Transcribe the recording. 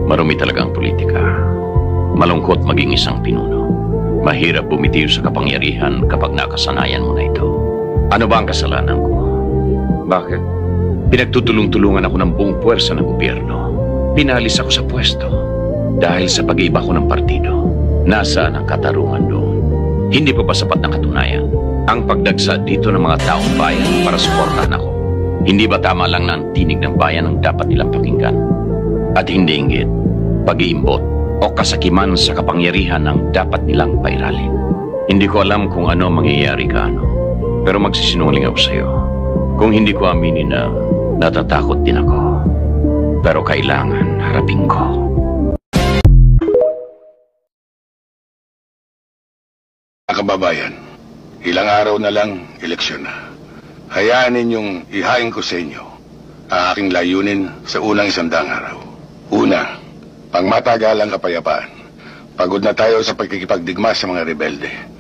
Marumi talaga ang politika. Malungkot maging isang pinuno. Mahirap bumitiw sa kapangyarihan kapag nakasanayan mo na ito. Ano ba ang kasalanan ko? Bakit? Pinagtutulong-tulungan ako ng buong puwersa ng gobyerno. Pinalis ako sa pwesto dahil sa pag-iba ko ng partido. Nasaan ang katarungan doon? Hindi pa ba sapat na katunayan ang pagdagsa dito ng mga taong bayan para suportahan ako? Hindi ba tama lang na ang tinig ng bayan ang dapat nilang pakinggan? At hindi inggit, pag-iimbot o kasakiman sa kapangyarihan ang dapat nilang pairalin. Hindi ko alam kung ano mangyayari kaano, pero magsisinungaling ako sa iyo kung hindi ko aminin na natatakot din ako. Pero kailangan harapin ko. Kababayan, ilang araw na lang, eleksyon na. Hayaan ninyong ihain ko sa inyo ang aking layunin sa unang 100 araw. Una, pangmatagalang kapayapaan. Pagod na tayo sa pagkikipagdigma sa mga rebelde.